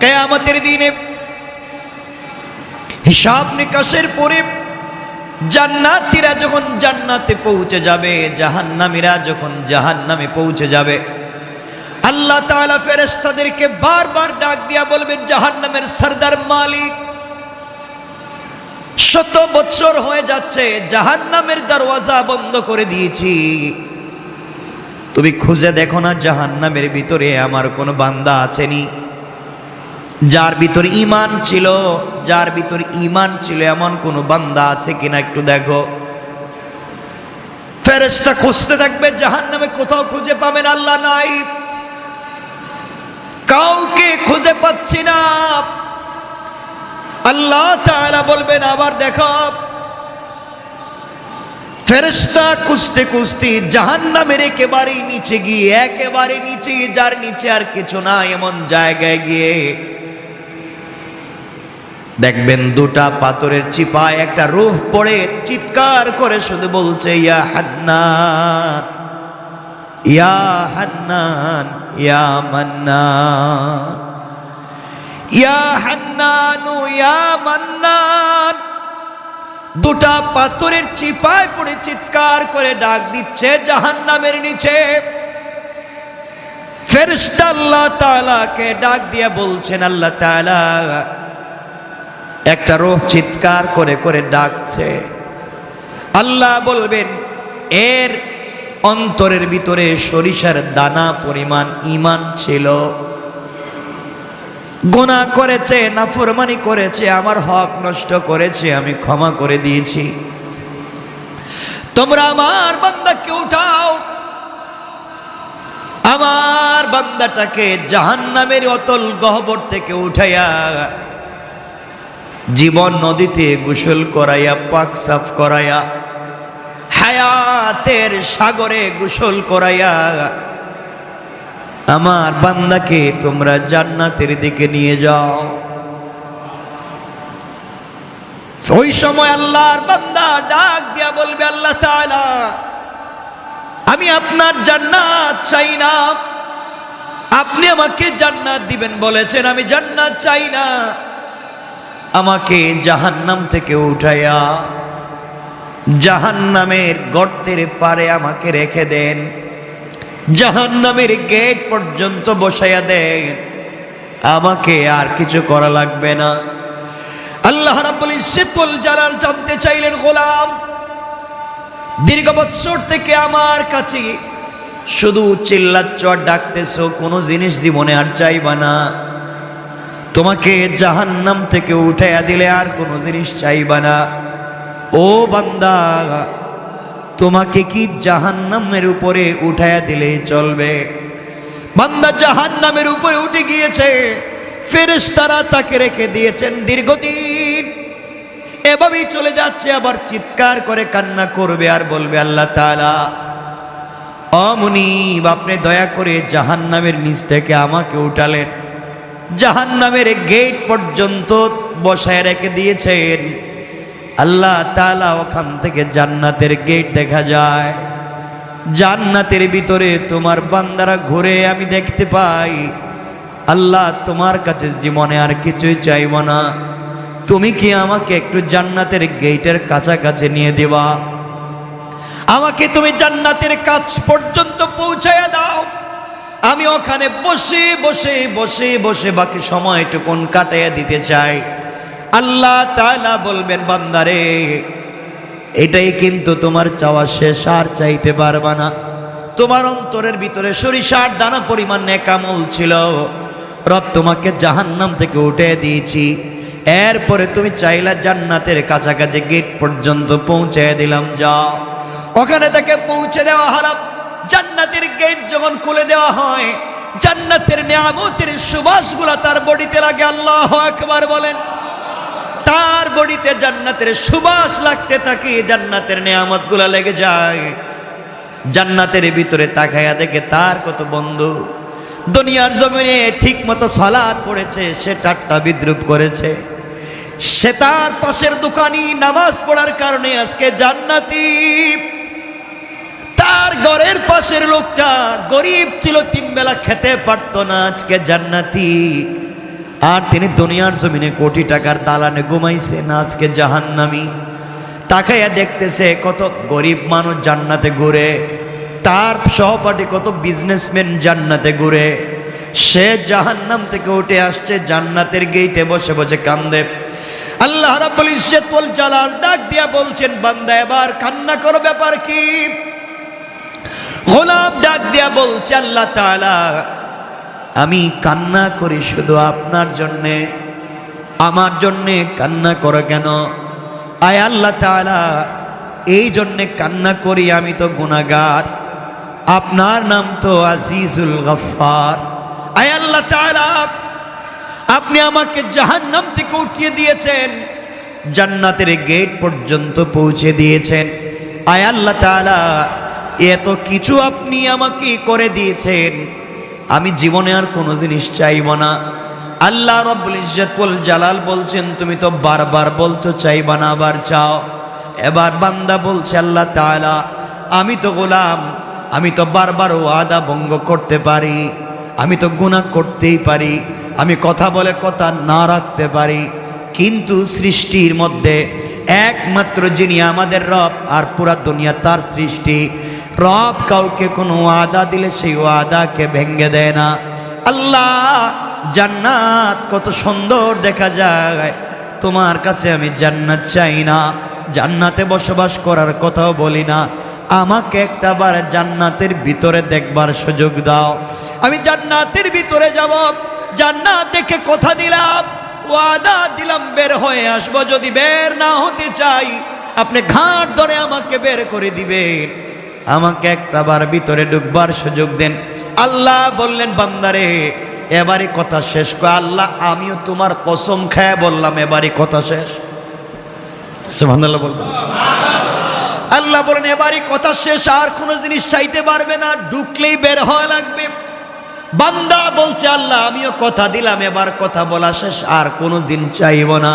কিয়ামতের দিনে হিসাব নিকাশের পরে জান্নাতীরা যখন জান্নাতে পৌঁছে যাবে, জাহান্নামীরা যখন জাহান্নামে পৌঁছে যাবে, আল্লাহ তাআলা ফেরেশতাদেরকে বারবার ডাক দিয়া বলবেন, জাহান্নামের সরদার মালিক, 100 বছর হয়ে যাচ্ছে জাহান্নামের দরওয়াজা বন্ধ করে দিয়েছি, তুমি খুঁজে দেখো না জাহান্নামের ভিতরে আমার কোনো বান্দা আছেনি, যার ভিতর ঈমান ছিল, যার ভিতর ঈমান ছিল এমন কোন বান্দা আছে কিনা একটু দেখো। ফেরেশতা খুঁজতে থাকবে, জাহান্নামে কোথাও খুঁজে পাবেন আল্লাহ নাই, কাউকে খুঁজে পাচ্ছি না। আল্লাহ তাআলা বলবেন আবার দেখো। ফেরেশতা খুঁজতে খুঁজতে জাহান্নামের একেবারে নিচে গিয়ে, একেবারে নিচে, যার নিচে আর কিছু না এমন জায়গায় গিয়ে দেখবেন দুটা পাথরের চিপায় একটা রূহ পড়ে চিৎকার করে শুধু বলছে, ইয়া হান্নান, ইয়া হান্নান, ইয়া মান্নান, ইয়া হান্নান, ইয়া মান্নান। দুটা পাথরের চিপায় পড়ে চিৎকার করে ডাক দিচ্ছে জাহান্নামের নিচে। ফেরেশতা আল্লাহ তাআলাকে ডাক দিয়ে বলছেন, আল্লাহ তাআলা একটা রূহ চিৎকার করে করে ডাকছে। আল্লাহ বলবেন, এর অন্তরের ভিতরে সরিষার দানা পরিমাণ ঈমান ছিল, গুনাহ করেছে, নাফরমানি করেছে, আমার হক নষ্ট করেছে, আমি ক্ষমা করে দিয়েছি, তোমরা আমার বান্দাকে উঠাও, আমার বান্দাটাকে জাহান্নামের অতল গহ্বর থেকে উঠাইয়া জীবন নদীতে গোসল করাইয়া, পাক সাফ করাইয়া, হায়াতের সাগরে গোসল করাইয়া আমার বান্দাকে তোমরা জান্নাতের দিকে নিয়ে যাও। ওই সময় আল্লাহর বান্দা ডাক দিয়া বলবে, আল্লাহ তাআলা আমি আপনার জান্নাত চাই না, আপনি আমাকে জান্নাত দিবেন বলেছেন, আমি জান্নাত চাই না, আমাকে জাহান্নাম থেকে উঠাইয়া জাহান্নামের গর্তের পারে আমাকে রেখে দেন, জাহান্নামের গেট পর্যন্ত বসাইয়া দেন, আমাকে আর কিছু করা লাগবে না। আল্লাহ রাব্বুল ইজ্জতুল জালাল জানতে চাইলেন, গোলাম দীর্ঘ বৎসর থেকে আমার কাছে শুধু চিল্লাচ্ছ আর ডাকতেছো, কোনো জিনিস জীবনে আর চাইবা না, তোমাকে জাহান্নাম থেকে উঠাইয়া দিলে আর কোনো জিনিস চাইবা না, ও বান্দা তোমাকে কি জাহান্নামের উপরে উঠাইয়া দিলে চলবে? বান্দা জাহান্নামের উপরে উঠে গিয়েছে, ফেরেশতারা তাকে রেখে দিয়েছেন দীর্ঘদিন, এভাবেই চলে যাচ্ছে, আবার চিৎকার করে কান্না করবে আর বলবে, আল্লাহ তাআলা ও মুনিব আপনি দয়া করে জাহান্নামের নিচ থেকে আমাকে উঠালেন, জাহান্নামের গেট পর্যন্ত বসায় রেখে দিয়েছেন। আল্লাহ তাআলা ওখান থেকে জান্নাতের গেট দেখা যায়, জান্নাতের ভিতরে তোমার বান্দারা ঘুরে আমি দেখতে পাই। আল্লাহ তোমার কাছে জীবনে আর কিছুই চাইব না, তুমি কি আমাকে একটু জান্নাতের গেটের কাছাকাছি নিয়ে দেবা, আমাকে তুমি জান্নাতের কাছ পর্যন্ত পৌঁছায়া দাও, আমি ওখানে বসে বসে বসে বসে বাকি সময়টুকুন কাটাইয়া দিতে চাই। আল্লাহ তাআলা বলবেন, বান্দারে এটাই কিন্তু তোমার চাওয়া শেষ, আর চাইতে পারবা না, তোমার অন্তরের ভিতরে সরিষার দানা পরিমাণ নেক আমল ছিল, রব তোমাকে জাহান্নাম থেকে উঠে দিয়েছি, এরপরে তুমি চাইলা জান্নাতের কাছাকাছি গেট পর্যন্ত পৌঁছে দিলাম, যাও। ওখানে তাকে পৌঁছে দেওয়া হলো। জান্নাতের গেট যখন খুলে দেওয়া হয়, জান্নাতের নিয়ামতের সুবাসগুলা তার বডিতে লাগে। আল্লাহু আকবার বলেন। তার বডিতে জান্নাতের সুবাস লাগতে থাকে, জান্নাতের নিয়ামতগুলা লেগে যায়। জান্নাতের ভিতরে তাকায়া দেখে তার কত বন্ধু দুনিয়ার জমিনে ঠিক মতো সালাত পড়েছে, সে ঠাট্টা বিদ্রুপ করেছে, সে তার পাশের দোকানি নামাজ পড়ার কারণে আজকে জান্নাতি। তার ঘরের পাশের লোকটা গরিব ছিল, 3 বেলা খেতে পারতো না, আজকে জান্নাতি। আর তিনি দুনিয়ার জমিনে কোটি টাকার দালানে ঘুমাইছেন, আজকে জাহান্নামী। তাকাইয়া দেখতেছে কত গরিব মানুষ জান্নাতে ঘুরে, তার সহপাঠী কত বিজনেসম্যান জান্নাতে ঘুরে, সে জাহান্নাম থেকে উঠে আসছে, জান্নাতের গেটে বসে বসে কান্দে। আল্লাহ রাব্বুল ইজ্জত ওয়াল জালাল ডাক দিয়া বলছেন, বান্দা এবার কান্না করো, ব্যাপার কি? গোলাম ডাক দিয়া বলছে, আল্লাহ তাআলা আমি কান্না করি শুধু আপনার জন্যে, আমার জন্যে কান্না করো কেন? আয় আল্লাহ তাআলা এই জন্যে কান্না করি, আমি তো গুনাহগার, আপনার নাম তো আজিজুল গফফার। আয় আল্লাহ তাআলা আপনি আমাকে জাহান্নাম থেকে উঠিয়ে দিয়েছেন, জান্নাতের গেট পর্যন্ত পৌঁছে দিয়েছেন। আয় আল্লাহ তাআলা এত কিছু আপনি আমাকে করে দিয়েছেন, আমি জীবনে আর কোনো জিনিস চাইব না। আল্লাহ রাব্বুল ইজ্জত ওয়াল জালাল বলছেন, তুমি তো বারবার বলতো চাইবা না, আবার চাও। এবার বান্দা বলছে, আল্লাহ তাআলা আমি তো গোলাম, আমি তো বারবার ওয়াদা ভঙ্গ করতে পারি, আমি তো গুনাহ করতেই পারি, আমি কথা বলে কথা না রাখতে পারি, কিন্তু সৃষ্টির মধ্যে একমাত্র যিনি আমাদের রব, আর পুরা দুনিয়া তার সৃষ্টি, রব কাউকে কোনো ওয়াদা দিলে সেই ওয়াদাকে ভেঙে দেয় না। আল্লাহ জান্নাত কত সুন্দর দেখা যায়, তোমার কাছে আমি জান্নাত চাই না, জান্নাতে বসবাস করার কথাও বলি না, আমাকে একটা বার জান্নাতের ভিতরে দেখবার সুযোগ দাও, আমি জান্নাতের ভিতরে যাব, জান্নাত দেখে কথা দিলাম, ওয়াদা দিলাম বের হয়ে আসবো, যদি বের না হতে চাই আপনি ঘাট ধরে আমাকে বের করে দিবেন, আমাকে একটা বার ভিতরে ঢুকবার সুযোগ দেন। আল্লাহ বললেন, বান্দারে এবারই কথা শেষ কর। আল্লাহ আমিও তোমার কসম খায় বললাম এবারই কথা শেষ। সুবহানাল্লাহ বলবেন। আল্লাহ বলেন এবারই কথা শেষ, আর কোনো জিনিস চাইতে পারবে না, ঢুকলেই বের হওয়া লাগবে। বান্দা বলছে, আল্লাহ আমিও কথা দিলাম, এবার কথা বলা শেষ, আর কোনো দিন চাইব না।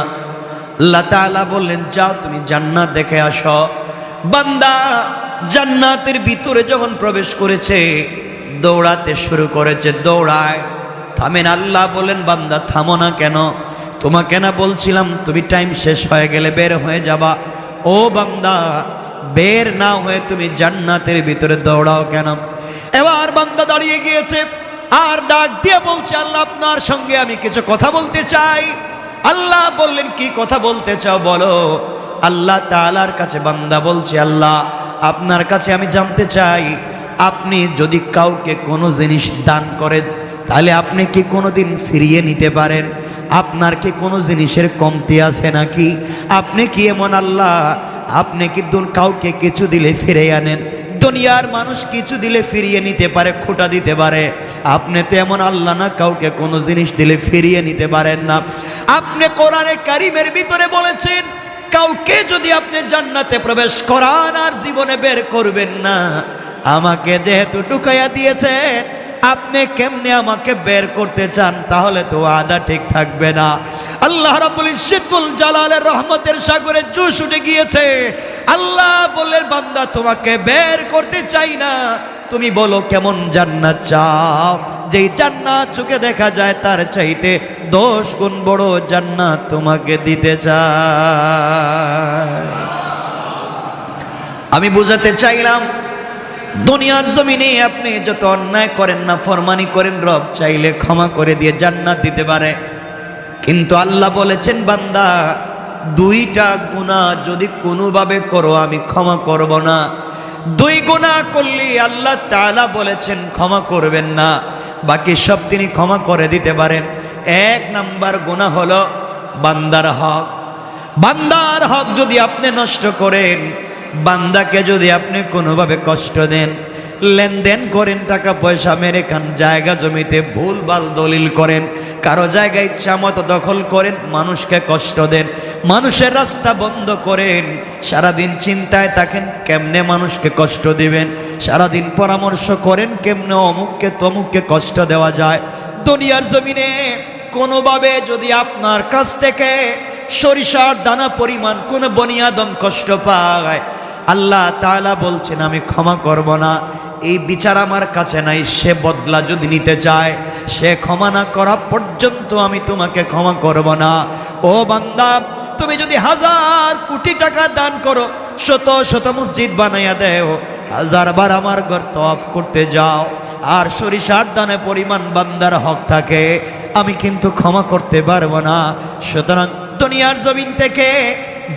আল্লাহ তাআলা বললেন, যাও তুমি জান্নাত দেখে আসো। বান্দা জান্নাতের ভিতরে যখন প্রবেশ করেছে, দৌড়াতে শুরু করেছে, দৌড়ায়। থামেন। আল্লাহ বলেন, বান্দা থামো না কেন? তোমাকে না বলছিলাম তুমি টাইম শেষ হয়ে গেলে বের হয়ে যাবা? ও বান্দা, বের না হয়ে তুমি জান্নাতের ভিতরে দৌড়াও কেন? এবার বান্দা দাঁড়িয়ে গিয়েছে, আর ডাক দিয়ে বলছে, আল্লাহ আপনার সঙ্গে আমি কিছু কথা বলতে চাই। আল্লাহ বললেন, কি কথা বলতে চাও বলো। আল্লাহ তাআলার কাছে বান্দা বলছে, আল্লাহ আপনার কাছে আমি জানতে চাই, আপনি যদি কাউকে কোনো জিনিস দান করেন তাহলে আপনি কি কোনো দিন ফিরিয়ে নিতে পারেন? আপনার কি কোনো জিনিসের কমতি আছে নাকি? আপনি কি এমন আল্লাহ, আপনি কি কাউকে কিছু দিলে ফিরে আনেন? দুনিয়ার মানুষ কিছু দিলে ফিরিয়ে নিতে পারে, খোটা দিতে পারে, আপনি তো এমন আল্লাহ না, কাউকে কোনো জিনিস দিলে ফিরিয়ে নিতে পারেন না। আপনি কোরআনে কারিমের ভিতরে বলেছেন, কাউকে যদি আপনি জান্নাতে প্রবেশ করান আর জীবনে বের করবেন না, আমাকে যেহেতু ঢুকাইয়া দিয়েছেন, আপনি কেমনে আমাকে বের করতে চান? তাহলে তো ওয়াদা ঠিক থাকবে না। আল্লাহ রাব্বুল ইজ্জত ওয়াল জালালের রহমতের সাগরে জোশ উঠে গিয়েছে। আল্লাহ বললেন, বান্দা তোমাকে বের করতে চাই না, তুমি বলো কেমন জান্নাত চাও, যেই জান্নাত চোখে দেখা যায় তার চাইতে 10 গুণ বড় জান্নাত তোমাকে দিতে চাই। আমি বুঝাতে চাইলাম, দুনিয়ার জমিনে আপনি যত অন্যায় করেন না, ফরমানি করেন, রব চাইলে ক্ষমা করে দিয়ে জান্নাত দিতে পারে। কিন্তু আল্লাহ বলেছেন, বান্দা 2টা গুনাহ যদি কোনোভাবে করো আমি ক্ষমা করব না। 2 গুনাহ করলে আল্লাহ তাআলা বলেছেন ক্ষমা করবেন না, বাকি সব তিনি ক্ষমা করে দিতে পারেন। 1 নাম্বার গুনাহ হলো বান্দার হক। বান্দার হক যদি আপনি নষ্ট করেন, বান্দাকে যদি আপনি কোনোভাবে কষ্ট দেন, লেনদেন করেন, টাকা পয়সা মেরে খান, জায়গা জমিতে ভুলভাল দলিল করেন, কারো জায়গা ইচ্ছা মতো দখল করেন, মানুষকে কষ্ট দেন, মানুষের রাস্তা বন্ধ করেন, সারাদিন চিন্তায় থাকেন কেমনে মানুষকে কষ্ট দিবেন, সারাদিন পরামর্শ করেন কেমনে অমুককে তমুককে কষ্ট দেওয়া যায়। দুনিয়ার জমিনে কোনোভাবে যদি আপনার কাছ থেকে সরিষার দানা পরিমাণ কোনো বনি আদম কষ্ট পায়, আল্লাহ তাআলা বলছেন আমি ক্ষমা করব না। এই বিচার আমার কাছে নাই। সে বদলা যদি নিতে চায়, সে ক্ষমা না করা পর্যন্ত আমি তোমাকে ক্ষমা করব না। ও বান্দা, তুমি যদি 1000 কোটি টাকা দান করো, শত শত মসজিদ বানাইয়া দেও, 1000 বার আমার ঘর তওয়াফ করতে যাও, আর সরিষার দানে পরিমাণ বান্দার হক থাকে, আমি কিন্তু ক্ষমা করতে পারবো না। সুতরাং দুনিয়ার জমিন থেকে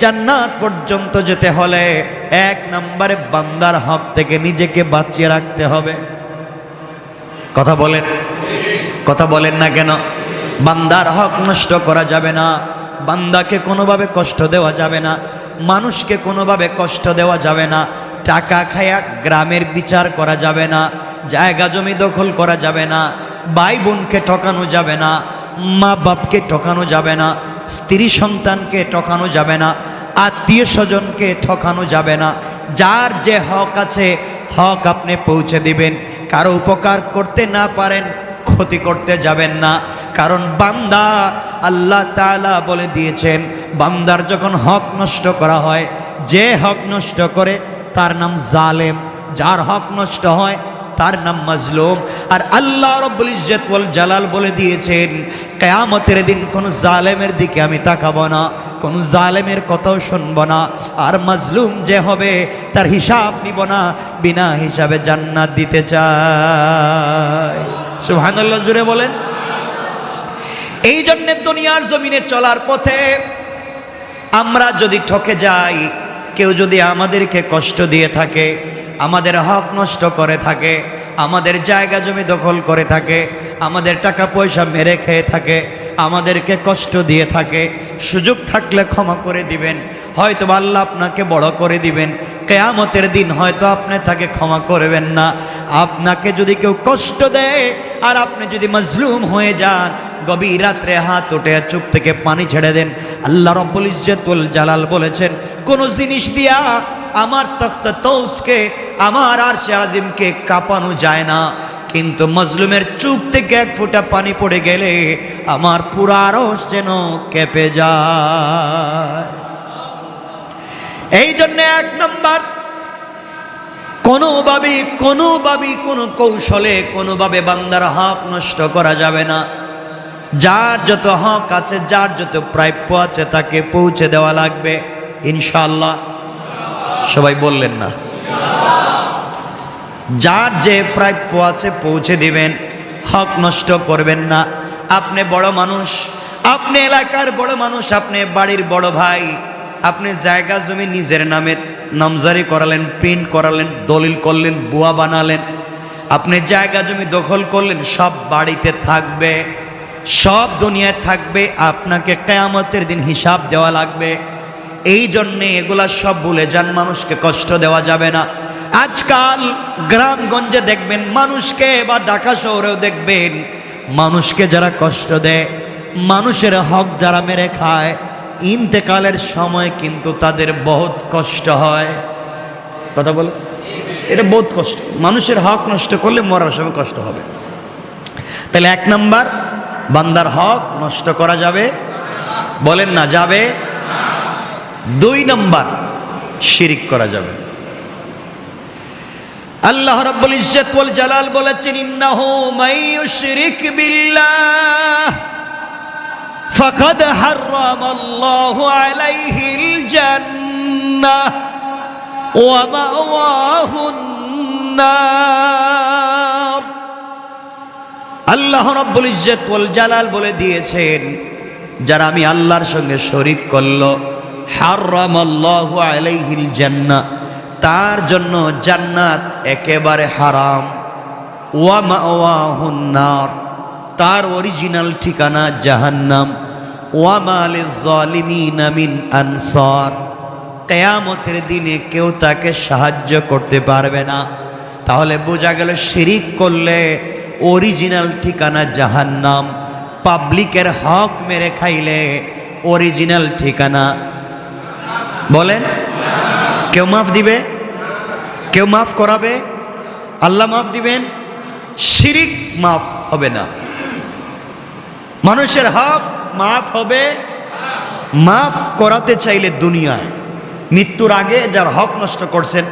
জান্নাত পর্যন্ত যেতে হলে 1 নম্বরে বান্দার হক থেকে নিজেকে বাঁচিয়ে রাখতে হবে। কথা বলেন, কথা বলেন না কেন? বান্দার হক নষ্ট করা যাবে না, বান্দাকে কোনোভাবে কষ্ট দেওয়া যাবে না, মানুষকে কোনোভাবে কষ্ট দেওয়া যাবে না, টাকা খায়া গ্রামের বিচার করা যাবে না, জায়গা জমি দখল করা যাবে না, ভাই বোনকে ঠকানো যাবে না, মা বাপকে ঠকানো যাবে না, স্ত্রী সন্তানকে ঠকানো যাবে না, আত্মীয় স্বজনকে ঠকানো যাবে না। যার যে হক আছে হক আপনি পৌঁছে দিবেন। কারো উপকার করতে না পারেন, ক্ষতি করতে যাবেন না। কারণ বান্দা, আল্লাহ তাআলা বলে দিয়েছেন, বান্দার যখন হক নষ্ট করা হয়, যে হক নষ্ট করে তার নাম জালেম, যার হক নষ্ট হয় তার নাম মাজলুম। আর আল্লাহ রাব্বুল ইজ্জত ওয়াল জালাল বলে দিয়েছেন, কিয়ামতের দিন কোন জালেমের দিকে আমি তাকাবো না, কোন জালেমের কথাও শুনবো না, আর মাজলুম যে হবে তার হিসাব নিব না, বিনা হিসাবে জান্নাত দিতে চাই। সুবহানাল্লাহ, জুড়ে বলেন। এই জন্য দুনিয়ার জমিনে চলার পথে আমরা যদি ঠকে যাই, কেউ যদি আমাদেরকে কষ্ট দিয়ে থাকে, আমাদের হক নষ্ট করে থাকে, আমাদের জায়গা জমি দখল করে থাকে, আমাদের টাকা পয়সা মেরে খেয়ে থাকে, আমাদেরকে কষ্ট দিয়ে থাকে, সুযোগ থাকলে ক্ষমা করে দিবেন। হয়তো আল্লাহ আপনাকে বড় করে দিবেন, কিয়ামতের দিন হয়তো আপনি তাকে ক্ষমা করবেন না। আপনাকে যদি কেউ কষ্ট দেয় আর আপনি যদি মাজলুম হয়ে যান, গভীর রাত্রে হাত উঠে চুপ থেকে পানি ছেড়ে দেন। আল্লাহ রাব্বুল ইজ্জত ওয়াল জালাল বলেছেন, কোন জিনিস দিয়া আমার তখতে তৌসকে, আমার আরশে আজিমকে কাঁপানো যায় না, কিন্তু মাজলুমের চোখ থেকে 1 ফোঁটা পানি পড়ে গেলে আমার পুরো আরশ যেন কেঁপে যায়। এই জন্য 1 নম্বর, কোনোভাবে কোনো কৌশলে কোনোভাবে বান্দার হক নষ্ট করা যাবে না। যার যত হক আছে, যার যত প্রাপ্য আছে তাকে পৌঁছে দেওয়া লাগবে, ইনশাআল্লাহ। সবাই বললেন না? যার যে প্রাপ্য আছে পৌঁছে দিবেন, হক নষ্ট করবেন না। আপনি বড় মানুষ, আপনি এলাকার বড় মানুষ, আপনি বাড়ির বড় ভাই, আপনি জায়গা জমি নিজের নামে নামজারি করালেন, প্রিন্ট করালেন, দলিল করলেন, বুয়া বানালেন, আপনি জায়গা জমি দখল করলেন, সব বাড়িতে থাকবে, সব দুনিয়ায় থাকবে, আপনাকে কিয়ামতের দিন হিসাব দেওয়া লাগবে। এই জন্যে এগুলা সব ভুলে যান, মানুষকে কষ্ট দেওয়া যাবে না। আজকাল গ্রামগঞ্জে দেখবেন মানুষকে, বা ঢাকা শহরেও দেখবেন মানুষকে যারা কষ্ট দেয়, মানুষের হক যারা মেরে খায়, ইন্তেকালের সময় কিন্তু তাদের বহুত কষ্ট হয়। কথা বলো, এটা বহুত কষ্ট। মানুষের হক নষ্ট করলে মরার সময় কষ্ট হবে। তাহলে 1 নম্বর, বান্দার হক নষ্ট করা যাবে, বলেন না যাবে। 2 নম্বর, শিরিক করা যাবে। আল্লাহ রাব্বুল ইজ্জত ওয়াল জালাল বলেছেন, ইন্নাহু মাইয়ুশরিক বিল্লাহ ফাকাদ হারামাল্লাহু আলাইহিল জান্নাহ ওয়া মাওয়াহুন নার। আল্লাহ রাব্বুল ইজ্জত ওয়াল জালাল বলে দিয়েছেন, যারা আমি আল্লাহর সঙ্গে শরীক করলো, হারামাল্লাহু আলাইহিল জান্নাহ, তার জন্য জান্নাত একেবারে হারাম। ওয়া মাওয়াহুন নার, তার অরিজিনাল ঠিকানা জাহান্নাম। ওয়া মা লিয-যালিমিনা মিন আনসার, কিয়ামতের দিনে কেউ তাকে সাহায্য করতে পারবে না। তাহলে বোঝা গেল, শিরিক করলে অরিজিনাল ঠিকানা জাহান্নাম, পাবলিকের হক মেরে খাইলে অরিজিনাল ঠিকানা, বলেন কেউ মাফ দিবে? কেউ মাফ করাবে? আল্লাহ মাফ দিবেন? শিরিক মাফ হবে না। মানুষের হক মাফ হবে, মাফ করাতে চাইলে দুনিয়ায় মৃত্যুর আগে যার হক নষ্ট করছেন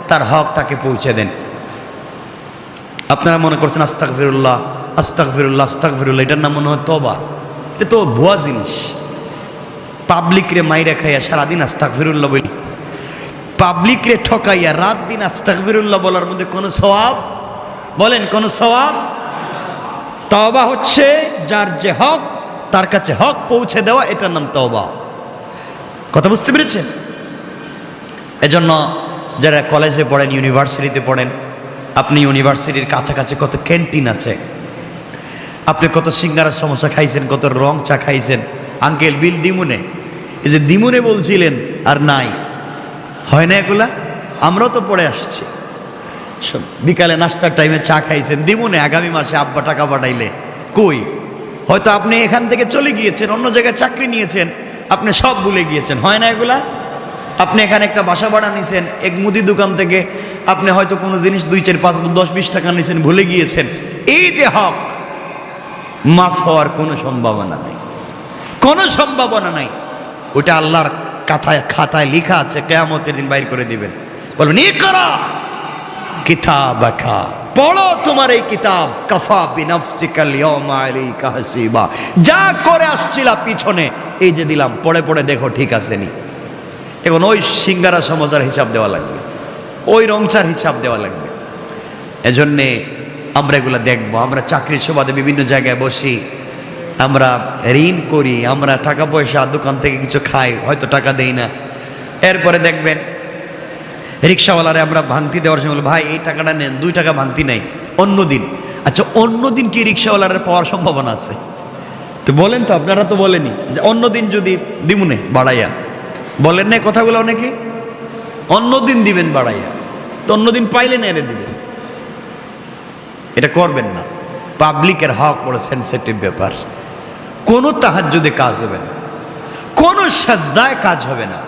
তার হক তাকে পৌঁছে দেন। আপনারা মনে করছেন আস্তাগফিরুল্লাহ আস্তাগফিরুল্লাহ আস্তাগফিরুল্লাহ, এটার নাম মনে হয় তওবা। এটা তো ভুয়া জিনিস। পাবলিক রে মাইরা খাইয়া সারাদিন আস্তাগফিরুল্লাহ বলি, পাবলিক রে ঠকাইয়া রাত দিন আস্তাগফিরুল্লাহ বলার মধ্যে কোনো সওয়াব, বলেন কোনো সওয়াব? তওবা হচ্ছে যার যে হক তার কাছে হক পৌঁছে দেওয়া, এটার নাম তওবা। কথা বুঝতে পেরেছেন? এজন্য যারা কলেজে পড়েন, ইউনিভার্সিটিতে পড়েন, আপনি ইউনিভার্সিটির কাছাকাছি কত ক্যান্টিন আছে, আপনি কত সিঙ্গারা সমোসা খাইছেন, কত রং চা খাইছেন। আঙ্কেল বিল দিমুনে, এই যে দিমুনে বলছিলেন আর নাই, হয় না এগুলা? আমরাও তো পড়ে আসছি। বিকালে নাস্তার টাইমে চা খাইছেন দিমুনে, আগামী মাসে আব্বা টাকা পাঠাইলে কই? হয়তো আপনি এখান থেকে চলে গিয়েছেন, অন্য জায়গায় চাকরি নিয়েছেন, আপনি সব ভুলে গিয়েছেন, হয় না এগুলা? আপনি এখানে একটা বাসা ভাড়া নিয়েছেন, এক মুদি দোকান থেকে আপনি হয়তো কোনো জিনিস 2, 4, 5, 10, 20 টাকা নিয়েছেন, ভুলে গিয়েছেন। এই যে হক, মাফ হওয়ার কোনো সম্ভাবনা নাই, কোনো সম্ভাবনা নাই। ওটা আল্লাহর খাতায় লেখা আছে, কিয়ামতের দিন বাইর করে দিবেন। বলবেন ইকরা কিতাবাকা, পড়ো তোমার এই কিতাব, কাফা বিনাফসিকাল ইয়াওমা আলাইকা হাসিবা। যা করে আসছিলা পিছনে, এই যে দিলাম, পড়ে পড়ে দেখো ঠিক আছে নি। এখন ওই সিঙ্গারা সমোসার হিসাব দেওয়া লাগবে, ওই রংচার হিসাব দেওয়া লাগবে। এজন্যে আমরা এগুলো দেখবো। আমরা চাকরির সুবাদে বিভিন্ন জায়গায় বসি, আমরা ঋণ করি, আমরা টাকা পয়সা দোকান থেকে কিছু খাই, হয়তো টাকা দেই না। এরপরে দেখবেন রিক্সাওয়ালারে আমরা ভাঙতি দেওয়ার সময় বলি, ভাই এই টাকাটা নেন, 2 টাকা ভাঙতি নাই অন্য দিন। আচ্ছা, অন্য দিন কি রিক্সাওয়ালারে পাওয়ার সম্ভাবনা আছে? তো বলেন তো, আপনারা তো বলেনি যে অন্য দিন যদি দিমুনে বাড়াইয়া, বলেন না কথাগুলো অনেকে? অন্য দিন দিবেন বাড়াইয়া, তো অন্য দিন পাইলে না এনে দিবেন। এটা করবেন না। পাবলিকের হক বড় সেন্সিটিভ ব্যাপার। কোনো তাহাজ্জুদে কাজ হবে না, কোনো সাজদায় কাজ হবে না,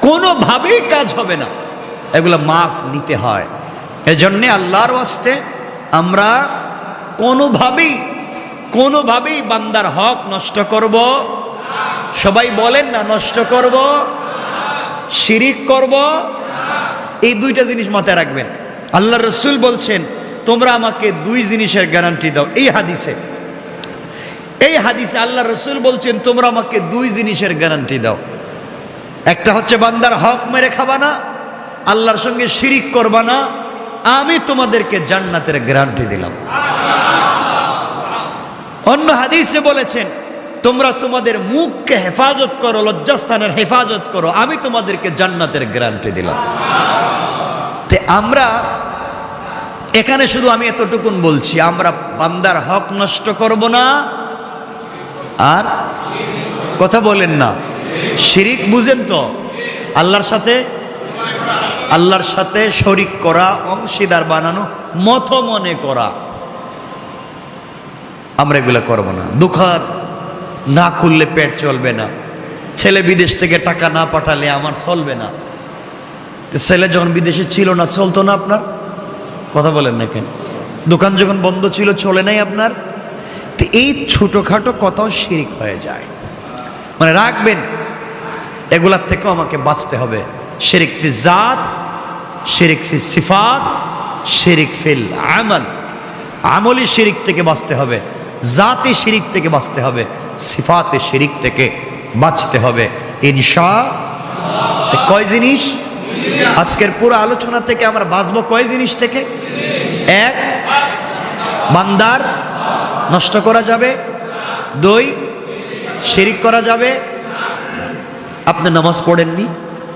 কোনোভাবেই কাজ হবে না। এগুলো মাফ নিতে হয়। এজন্যে আল্লাহর ওয়াস্তে আমরা কোনোভাবেই বান্দার হক নষ্ট করব, সবাই বলেন না, নষ্ট করব, শিরিক করব। এই 2টা জিনিস মাথায় রাখবেন। আল্লাহর রাসূল বলছেন, তোমরা আমাকে 2 জিনিসের গ্যারান্টি দাও। এই হাদিসে আল্লাহর রাসূল বলছেন, তোমরা আমাকে 2 জিনিসের গ্যারান্টি দাও। একটা হচ্ছে বান্দার হক মেরে খাবা না, আল্লাহর সঙ্গে শিরিক করবা না, আমি তোমাদেরকে জান্নাতের গ্যারান্টি দিলাম। অন্য হাদিসে বলেছেন, তোমরা তোমাদের মুখকে হেফাজত করো, লজ্জাস্থানের হেফাজত করো, আমি তোমাদেরকে জান্নাতের গ্যারান্টি দিলাম। তে আমরা এখানে শুধু আমি এতটুকুন বলছি, আমরা বান্দার হক নষ্ট করব না, আর কথা বলেন না, শিরিক বুঝেন তো? আল্লাহর সাথে শরিক করা, অংশীদার বানানো, মত মনে করা, আমরা এগুলো করব না। দোকান না খুললে পেট চলবে না, ছেলে বিদেশ থেকে টাকা না পাঠালে আমার চলবে না। ছেলে যখন বিদেশে ছিল না, চলতো না আপনার? কথা বলেন না কেন? দোকান যখন বন্ধ ছিল, চলে নাই আপনার? তো এই ছোটখাটো কথাও শিরিক হয়ে যায়। মানে রাখবেন, এগুলার থেকেও আমাকে বাঁচতে হবে। শিরিক ফি জাত, শিরিক ফি সিফাত, শিরিক ফিল আমাল। আমলি শিরিক থেকে বাঁচতে হবে, জাতি শিরিক থেকে বাঁচতে হবে, সিফাতে শিরিক থেকে বাঁচতে হবে ইনশাআল্লাহ। কয় জিনিস? আজকের পুরো আলোচনা থেকে আমরা বাঁচবো কয় জিনিস থেকে? 1, বান্দার নষ্ট করা যাবে। 2, শিরিক করা যাবে। আপনি নামাজ পড়েননি,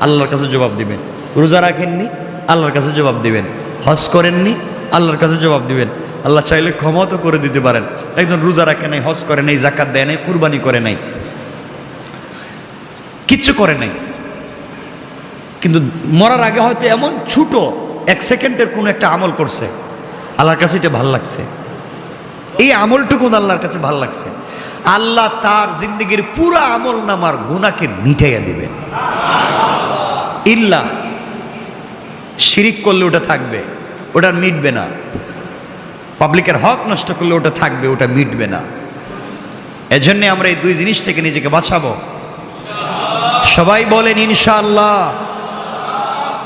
আল্লাহর কাছে জবাব দিবেন। রোজা রাখেননি, আল্লাহর কাছে জবাব দিবেন। হজ করেননি, আল্লাহর কাছে জবাব দিবেন। আল্লাহ চাইলে ক্ষমা তো করে দিতে পারেন। একজন রোজা রাখে নাই, হজ করে নাই, যাকাত দেয় নাই, কুরবানি করে নাই, কিচ্ছু করে নাই, কিন্তু মরার আগে হয়তো এমন ছোট 1 সেকেন্ডের কোনো একটা আমল করছে, আল্লাহর কাছে এটা ভাল লাগছে। এই আমলটুকু আল্লাহর কাছে ভাল লাগছে। আল্লাহ তার জিন্দগির পুরো আমল নামার গুনাহকে মিটাইয়া দিবেন। ইল্লা শিরিক করলে ওটা থাকবে, ওটা মিটবে না। পাবলিকের হক নষ্ট করলে ওটা থাকবে, ওটা মিটবে না। এজন্য আমরা এই 2 জিনিস থেকে নিজেকে বাঁচাবো। সবাই বলেন ইনশাআল্লাহ।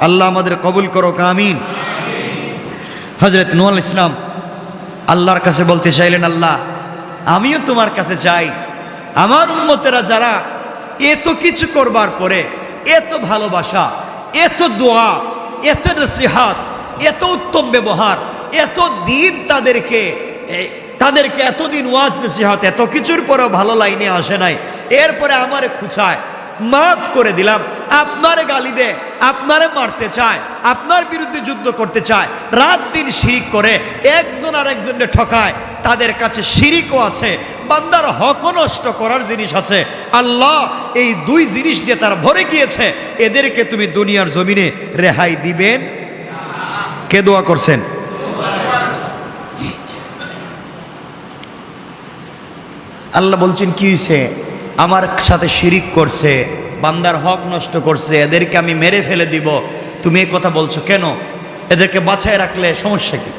আল্লাহ আমাদের কবুল করো, আমিন। হযরত নূহ আলাইহিস সালাম আল্লাহর কাছে বলতে চাইলেন, আল্লাহ আমিও তোমার কাছে চাই, আমার উম্মতেরা যারা এত কিছু করবার পরে এত ভালোবাসা, এত দোয়া, এত নসিহত, এত উত্তম ব্যবহার, এত দিন তাদেরকে এতদিন ওয়াজ নসিহত এত কিছুর পরেও ভালো লাইনে আসে নাই, এরপরে আমারে খুঁচায়, মাফ করে দিলাম, আপনারে গালি দে, আপনারে মারতে চায়, আপনার বিরুদ্ধে যুদ্ধ করতে চায়, রাত দিন শিরিক করে একজন আর একজনকে ঠকায়, তাদের কাছে শিরিকও আছে, বান্দার হকও নষ্ট করার জিনিস আছে। আল্লাহ এই দুই জিনিস দিয়ে তারা ভরে গিয়েছে, এদেরকে তুমি দুনিয়ার জমিনে রেহাই দিবেন? কে দোয়া করছেন? আল্লাহ বলছেন কি হয়েছে? আমার সাথে শিরিক করছে, বান্দার হক নষ্ট করছে, এদেরকে আমি মেরে ফেলে দিব, তুমি এই কথা বলছো কেন? এদেরকে বাঁচায় রাখলে সমস্যা কি?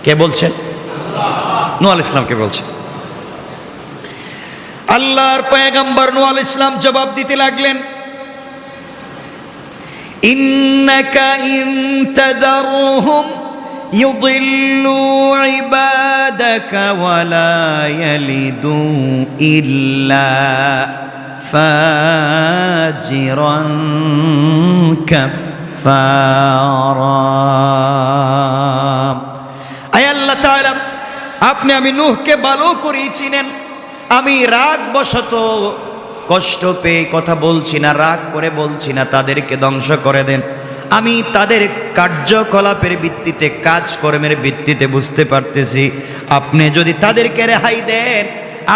কে বলছেন? নূহ আলাইহিস সালামকে বলছেন। আল্লাহর পয়গম্বর নূহ আলাইহিস সালাম জবাব দিতে লাগলেন, ইন্নাকা ইন তাদারহুম ইউদিল্লু ইবাদাকা ওয়ালা ইয়ালিদু ইল্লা ফাজিরান কাফফারা। আয় আল্লাহ তাআলা, আপনি আমি নূহকে ভালো করেই চিনেন, আমি রাগ বশত কষ্ট পেয়ে কথা বলছি না, রাগ করে বলছি না তাদেরকে ধ্বংস করে দেন। আমি তাদের কার্যকলাপের ভিত্তিতে, কাজকর্মের ভিত্তিতে বুঝতে পারতেছি, আপনি যদি তাদেরকে রেহাই দেন,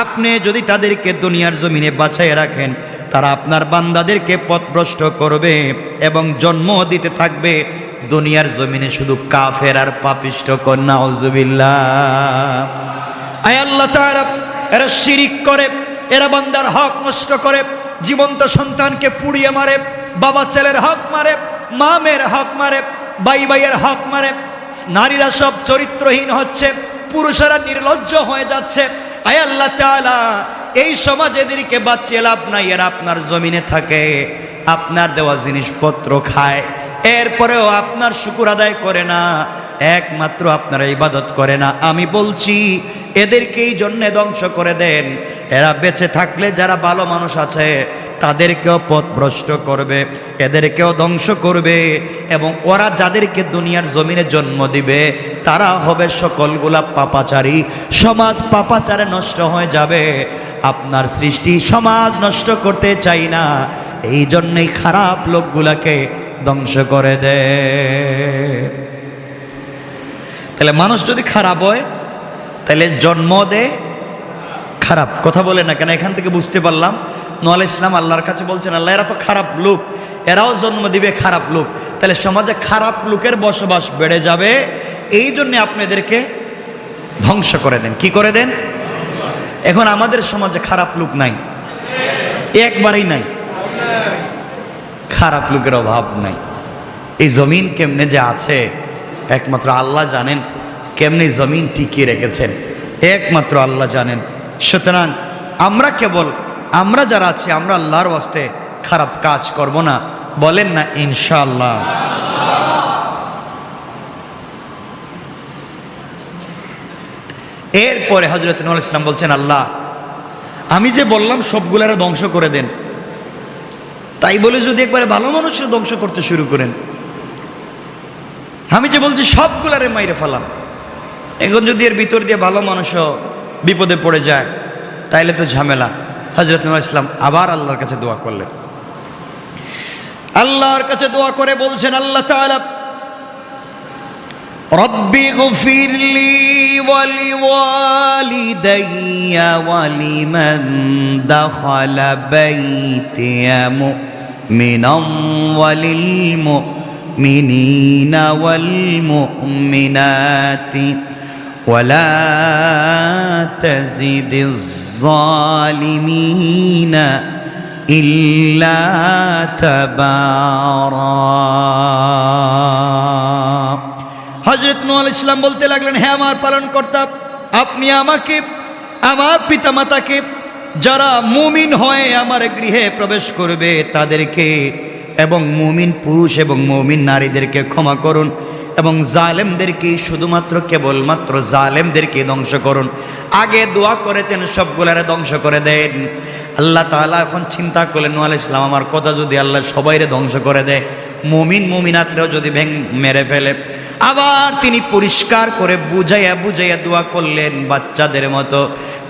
আপনি যদি তাদেরকে দুনিয়ার জমিনে বাঁচায় রাখেন, তারা আপনার বান্দাদেরকে পথভ্রষ্ট করবে এবং জন্ম দিতে থাকবে দুনিয়ার জমিনে শুধু কাফের আর পাপিষ্ঠ। কন্যা আউযুবিল্লাহ। আয় আল্লাহ তাআলা, এরা শিরিক করে, এরা বান্দার হক নষ্ট করে, জীবন্ত সন্তানকে পুড়িয়ে মারে, বাবা ছেলের হক মারে, মা মেয়ের হক মারে, ভাই ভাইয়ের হক মারে, নারীরা সব চরিত্রহীন হচ্ছে, পুরুষেরা নির্লজ্জ হয়ে যাচ্ছে। আয় আল্লাহ তাআলা, এই সমাজ এদেরকে বাঁচিয়ে লাভ নাই, এরা আপনার জমিনে থাকে, আপনার দেওয়া জিনিসপত্র খায়, এরপরেও আপনার শুকর আদায় করে না, একমাত্র আপনার ইবাদত করে না। আমি বলছি এদেরকে এই জন্যে ধ্বংস করে দেন, এরা বেঁচে থাকলে যারা ভালো মানুষ আছে তাদেরকেও পথভ্রষ্ট করবে, এদেরকেও ধ্বংস করবে, এবং ওরা যাদেরকে দুনিয়ার জমিনে জন্ম দিবে তারা হবে সকলগুলা পাপাচারী, সমাজ পাপাচারে নষ্ট হয়ে যাবে। আপনার সৃষ্টি সমাজ নষ্ট করতে চাই না, এই জন্যই খারাপ লোকগুলাকে ধ্বংস করে দেয়। তাহলে মানুষ যদি খারাপ হয় তাহলে জন্ম দেয় খারাপ। কথা বলে না কেন? এখান থেকে বুঝতে পারলাম নূহ আলাইহিস সালাম আল্লাহর কাছে বলছেন, আল্লাহ এরা তো খারাপ লোক, এরাও জন্ম দিবে খারাপ লোক, তাহলে সমাজে খারাপ লোকের বসবাস বেড়ে যাবে, এই জন্য আপনি এদেরকে ধ্বংস করে দেন। কি করে দেন? এখন আমাদের সমাজে খারাপ লোক নাই, একবারেই নাই, খারাপ লোকের অভাব নাই। এই জমিন কেমনে যে আছে একমাত্র আল্লাহ জানেন, কেমনে জমিন টিকিয়ে রেখেছেন একমাত্র আল্লাহ জানেন। সুতরাং আমরা যারা আছি, আমরা আল্লাহর ওয়াস্তে খারাপ কাজ করব না, বলেন না ইনশাআল্লাহ। এরপরে হযরত নূহ আলাইহিস সালাম বলছেন, আল্লাহ আমি যে বললাম সবগুলারে ধ্বংস করে দেন, তাই বলে যদি একবারে ভালো মানুষের ধ্বংস করতে শুরু করেন, আমি যে বলছি সবগুলারে মাইরে ফেলাম, এখন যদি এর ভিতর দিয়ে ভালো মানুষও বিপদে পড়ে যায় তাইলে তো ঝামেলা। হযরত নূহ আলাইহিস সালাম আবার আল্লাহর কাছে দোয়া করলেন, আল্লাহর কাছে দোয়া করে বলছেন, আল্লাহ তাআলা রব্বি গফিরলি ওয়া লিওয়ালিদাইয়া ওয়া লিমান দাখালা বাইতিয়া মুমিনান ওয়া লিল মুমিনিনা ওয়াল মুমিনাতি ওয়ালা তাজিদিজ যালিমিনা ইল্লা তাবারা। হযরত নূহ আলাইহিস সালাম বলতে লাগলেন, হে আমার পালনকর্তা, আপনি আমাকে, আমার পিতামাতাকে, যারা মুমিন হয়ে আমার গৃহে প্রবেশ করবে তাদেরকে, এবং মুমিন পুরুষ এবং মুমিন নারীদেরকে ক্ষমা করুন, এবং জালেমদেরকে শুধুমাত্র কেবলমাত্র জালেমদেরকে ধ্বংস করুন। আগে দোয়া করেছেন সবগুলারে ধ্বংস করে দেন। আল্লাহ তাআলা এখন চিন্তা করলেন, নূহ আলাইহিস সালাম আমার কথা যদি আল্লাহ সবাইরে ধ্বংস করে দেয়, মুমিন মুমিনাতরেও যদি মেরে ফেলে। আবার তিনি পরিষ্কার করে বুঝাইয়া বুঝাইয়া দোয়া করলেন বাচ্চাদের মতো।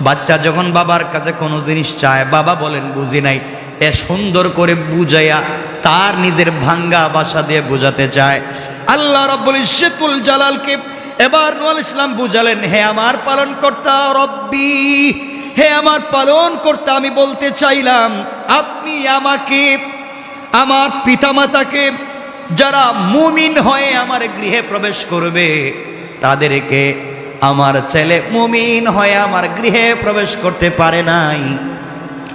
বাচ্চা যখন বাবার কাছে কোনো জিনিস চায়, বাবা বলেন বুঝি নাই, এ সুন্দর করে বুঝাইয়া তার নিজের ভাঙ্গা ভাষা দিয়ে বোঝাতে চায়। আল্লাহ রাব্বুল ইজ্জতুল জালালকে এবার নূহ আলাইহিস সালাম বুঝালেন, হে আমার পালনকর্তা রব্বি, হে আমার পালনকর্তা, আমি বলতে চাইলাম আপনি আমাকে, আমার পিতামাতাকে, যারা মুমিন হয়ে আমার গৃহে প্রবেশ করবে তাদেরকে, আমার ছেলে মুমিন হয়ে আমার গৃহে প্রবেশ করতে পারে নাই,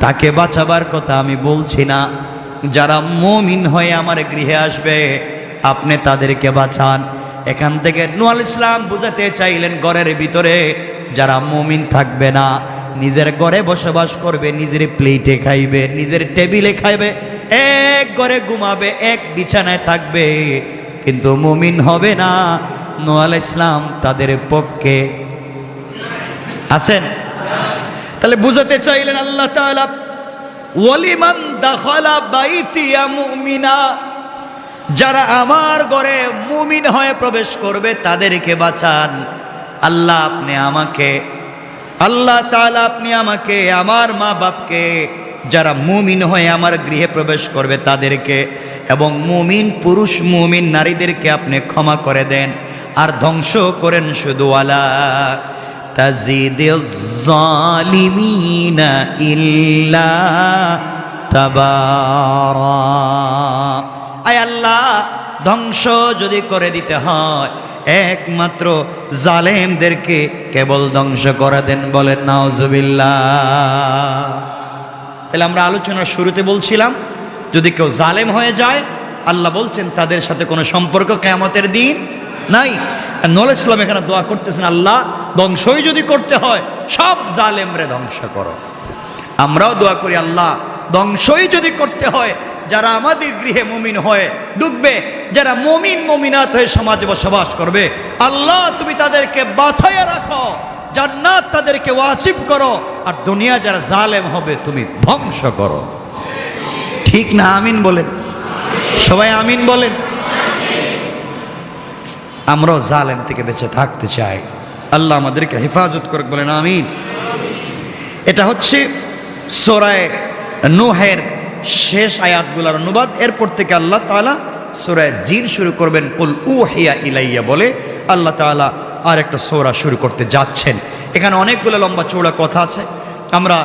তাকে বাঁচাবার কথা আমি বলছি না। যারা মুমিন হয়ে আমার গৃহে আসবে আপনি তাদেরকে বাঁচান। এখান থেকে নূহ আলাইহিস সালাম বুঝাতে চাইলেন ঘরের ভিতরে যারা মুমিন থাকবে না, নিজের ঘরে বসবাস করবে, নিজের প্লেটে খাইবে, নিজের টেবিলে খাইবে, এক ঘরে ঘুমাবে, এক বিছানায় থাকবে, কিন্তু মুমিন হবে না, নূহ আলাইহিস সালাম তাদের পক্ষে আছেন। তাহলে বুঝাতে চাইলেন আল্লাহ তাআলা, ওয়ালিমান দাখালা বাইতিয়া মুমিনা, যারা আমার ঘরে মুমিন হয়ে প্রবেশ করবে তাদেরকে বাঁচান। আল্লাহ আপনি আমাকে, আল্লাহ তাআলা আপনি আমাকে, আমার মা বাপকে, যারা মুমিন হয়ে আমার গৃহে প্রবেশ করবে তাদেরকে, এবং মুমিন পুরুষ মুমিন নারীদেরকে আপনি ক্ষমা করে দেন। আর ধ্বংস করেন শুধু ওয়ালা তাজিদিজ জালিমিনা ইল্লা তাবারা। আয় আল্লাহ, ধ্বংস যদি করে দিতে হয় একমাত্র জালেমদেরকে কেবল ধ্বংস করে দেন, বলেন নাউজুবিল্লাহ। তাহলে আমরা আলোচনার শুরুতে বলছিলাম যদি কেউ জালেম হয়ে যায়, আল্লাহ বলছেন তাদের সাথে কোনো সম্পর্ক কিয়ামতের দিন নাই। নূহ আলাইহিস সালাম এখানে দোয়া করতেছেন, আল্লাহ ধ্বংসই যদি করতে হয় সব জালেমরে ধ্বংস করো। আমরাও দোয়া করি, আল্লাহ ধ্বংসই যদি করতে হয় যারা আমাদের গৃহে মুমিন হয়ে ঢুকবে, যারা মুমিন মুমিনাত হয়ে সমাজে বসবাস করবে, আল্লাহ তুমি তাদেরকে বাঁচাইয়া রাখো, জান্নাত তাদেরকে ওয়াজিব করো, আর দুনিয়া যারা জালেম হবে তুমি ধ্বংস করো। ঠিক না? আমিন বলেন সবাই, আমিন বলেন। আমরাও জালেম থেকে বেঁচে থাকতে চাই, আল্লাহ আমাদেরকে হেফাজত করুক, বলেন আমিন। এটা হচ্ছে সূরা নূহের শেষ আয়াতগুলোর অনুবাদ। এরপর থেকে আল্লাহ তাআলা সূরা জিন শুরু করবেন, কুল উহিয়া ইলাইয়া বলে আল্লাহ তাআলা আর একটা সূরা শুরু করতে যাচ্ছেন। এখানে অনেকগুলো লম্বা চৌড়া কথা আছে, আমরা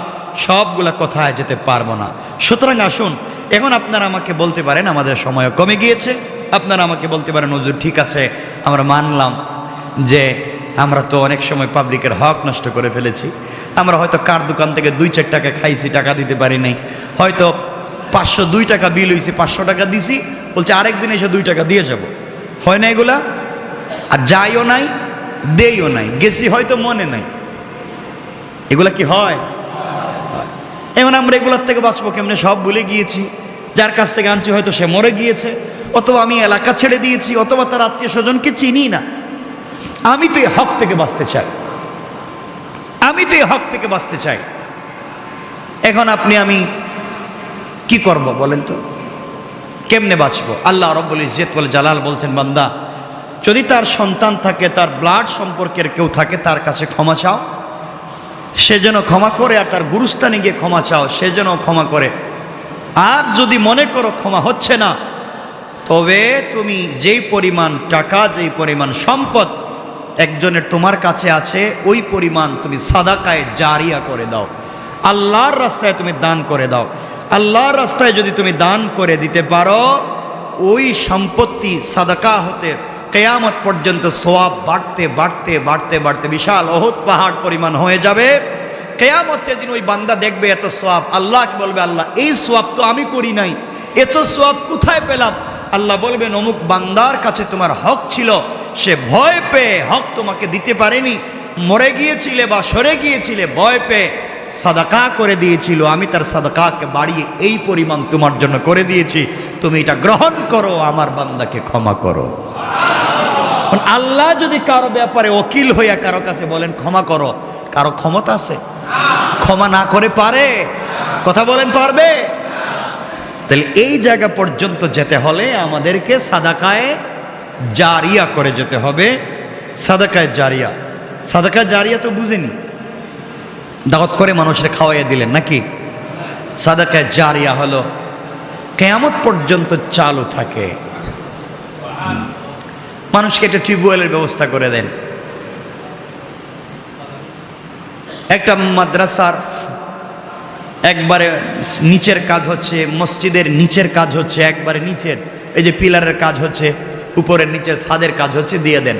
সবগুলা কথায় যেতে পারবো না। সুতরাং আসুন, এখন আপনারা আমাকে বলতে পারেন, আমাদের সময় কমে গিয়েছে, আপনারা আমাকে বলতে পারেন হুজুর ঠিক আছে আমরা মানলাম যে আমরা তো অনেক সময় পাবলিকের হক নষ্ট করে ফেলেছি, আমরা হয়তো কার দোকান থেকে 2-4 টাকা খাইছি, টাকা দিতে পারি নাই, হয়তো 502 টাকা বিল হয়েছে, 500 টাকা দিছি, বলছে আরেকদিন এসে 2 টাকা দিয়ে যাব। হয় না এগুলা? আর যাইও নাই, দেইও নাই, গেছি হয়তো মনে নাই, এগুলা কি হয়? এখন আমরা এগুলার থেকে বাঁচবো কেমনে? সব ভুলে গিয়েছি, যার কাছ থেকে আনছি হয়তো সে মরে গিয়েছে, অথবা আমি এলাকা ছেড়ে দিয়েছি, অথবা তার আত্মীয় স্বজনকে চিনি না। আমি তো এই হক থেকে বাঁচতে চাই, আমি তো এই হক থেকে বাঁচতে চাই। এখন আপনি আমি কি করব বলেন তো? কেমনে বাঁচবো? আল্লাহ রাব্বুল ইজ্জত ওয়াল জালাল বলছেন, বান্দা যদি তার সন্তান থাকে, তার ব্লাড সম্পর্কের কেউ থাকে, তার কাছে ক্ষমা চাও, সে যেন ক্ষমা করে, আর তার গুরুস্থানে গিয়ে ক্ষমা চাও, সে যেন ক্ষমা করে। আর যদি মনে করো ক্ষমা হচ্ছে না, তবে তুমি যেই পরিমাণ টাকা, যেই পরিমাণ সম্পদ একজনের তোমার কাছে আছে, ওই পরিমাণ তুমি সাদাকায়ে জারিয়া করে দাও, আল্লাহর রাস্তায় তুমি দান করে দাও। আল্লাহর রাস্তায় যদি তুমি দান করে দিতে পারো, ওই সম্পত্তি সাদাকা হতে কিয়ামত পর্যন্ত সওয়াব বাড়তে বাড়তে বাড়তে বাড়তে বিশাল উহুদ পাহাড় পরিমাণ হয়ে যাবে। কিয়ামতের দিন ওই বান্দা দেখবে এত সওয়াব, আল্লাহকে বলবে, আল্লাহ এই সওয়াব তো আমি করি নাই, এত সওয়াব কোথায় পেলাম? আল্লাহ বলবেন, অমুক বান্দার কাছে তোমার হক ছিল, সে ভয় পেয়ে হক তোমাকে দিতে পারেনি, মরে গিয়েছিলে বা সরে গিয়েছিলে, ভয় পেয়ে সাদাকা করে দিয়েছিল, আমি তার সাদাকাকে বাড়িয়ে এই পরিমাণ তোমার জন্য করে দিয়েছি, তুমি এটা গ্রহণ করো, আমার বান্দাকে ক্ষমা করো। আল্লাহ যদি কারো ব্যাপারে ওকিল হইয়া কারো কাছে বলেন ক্ষমা করো, কারো ক্ষমতা আছে? ক্ষমা না করে পারে? কথা বলেন, পারবে? তাহলে এই জায়গা পর্যন্ত যেতে হলে আমাদেরকে সাদাকায়ে জারিয়া করে যেতে হবে। সাদাকায়ে জারিয়া, সাদাকায়ে জারিয়া তো বুঝেনি, দাওয়াত করে মানুষের খাওয়াইয়া দিলেন নাকি? সাদাকায়ে জারিয়া হলো কিয়ামত পর্যন্ত চালু থাকে। মানুষকে একটা টিউবওয়েলের ব্যবস্থা করে দেন, একটা মাদ্রাসার একবারে নিচের কাজ হচ্ছে, মসজিদের নিচের কাজ হচ্ছে, একবারে নিচের এই যে পিলারের কাজ হচ্ছে, উপরের নিচে ছাদের কাজ হচ্ছে, দিয়ে দেন।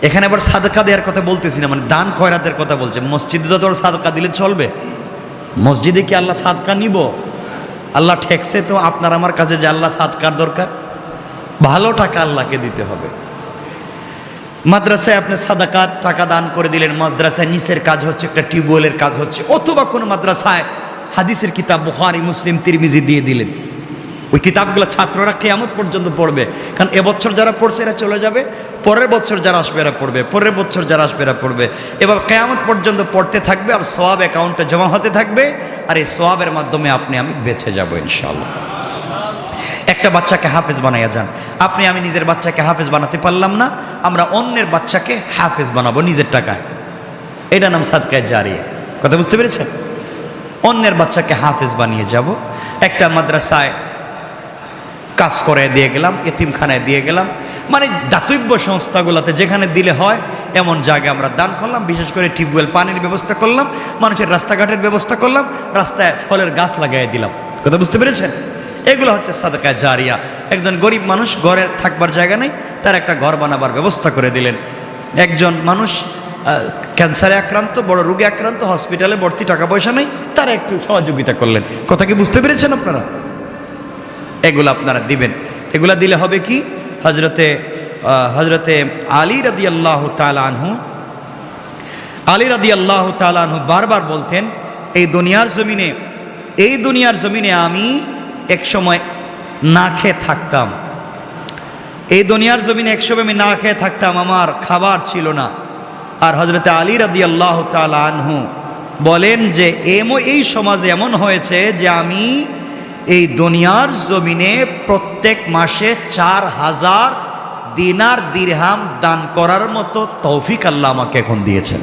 এখানে আবার সাদকা দেওয়ার কথা বলতেছি না, মানে দান খয়রাতের কথা বলছে। মসজিদে তো তোর সাদকা দিলে চলবে? মসজিদে কি আল্লাহ সাদকা নিব? আল্লাহ ঠেকছে তো আপনার আমার কাছে যে আল্লাহ সাদকার দরকার? ভালো টাকা আল্লাহকে দিতে হবে। মাদ্রাসায় আপনি সাদাকাত টাকা দান করে দিলেন, মাদ্রাসায় নিচের কাজ হচ্ছে, একটা টিউবওয়েলের কাজ হচ্ছে, অথবা কোনো মাদ্রাসায় হাদিসের কিতাব বুখারী, মুসলিম, তিরমিজি দিয়ে দিলেন। ওই কিতাবগুলো ছাত্ররা কিয়ামত পর্যন্ত পড়বে, কারণ এবছর যারা পড়ছে এরা চলে যাবে, পরের বছর যারা আসবে এরা পড়বে, পরের বছর যারা আসবে এরা পড়বে, এবার কিয়ামত পর্যন্ত পড়তে থাকবে, আর সওয়াব অ্যাকাউন্টে জমা হতে থাকবে, আর এই সওয়াবের মাধ্যমে আপনি আমি বেঁচে যাব ইনশাআল্লাহ। একটা বাচ্চাকে হাফেজ বানাইয়া যান। আপনি আমি নিজের বাচ্চাকে হাফেজ বানাতে পারলাম না, আমরা অন্যের বাচ্চাকে হাফেজ বানাবো নিজের টাকায়, এটা নাম সাদকায়ে জারিয়া। কথা বুঝতে পেরেছেন? অন্যের বাচ্চাকে হাফেজ বানিয়ে যাব। একটা মাদ্রাসায় কাজ করে দিয়ে গেলাম, এতিমখানায় দিয়ে গেলাম, মানে দাতব্য সংস্থাগুলোতে যেখানে দিলে হয় এমন জায়গায় আমরা দান করলাম। বিশেষ করে টিউবওয়েল, পানির ব্যবস্থা করলাম, মানুষের রাস্তাঘাটের ব্যবস্থা করলাম, রাস্তায় ফলের গাছ লাগাই দিলাম। কথা বুঝতে পেরেছেন? এগুলো হচ্ছে সাদাকায়ে জারিয়া। একজন গরিব মানুষ, ঘরে থাকবার জায়গা নেই, তার একটা ঘর বানাবার ব্যবস্থা করে দিলেন। একজন মানুষ ক্যান্সারে আক্রান্ত, বড় রোগে আক্রান্ত, হসপিটালে ভর্তি, টাকা পয়সা নেই, তারা একটু সহযোগিতা করলেন। কথা কি বুঝতে পেরেছেন আপনারা? এগুলো আপনারা দিবেন। এগুলা দিলে হবে কি, হজরতে আলী রাদিয়াল্লাহু তাআলা আনহু, আলী রাদিয়াল্লাহু তাআলা আনহু বারবার বলতেন, এই দুনিয়ার জমিনে আমি এক সময় না খেয়ে থাকতাম, এই দুনিয়ার জমিনে একসময় আমি না খেয়ে থাকতাম, আমার খাবার ছিল না। আর হজরতে আলী রাদিয়াল্লাহু তাআলা আনহু বলেন যে এই সমাজে এমন হয়েছে যে আমি এই দুনিয়ার জমিনে প্রত্যেক মাসে 4000 দিনার দিরহাম দান করার মতো তৌফিক আল্লাহ আমাকে এখন দিয়েছেন।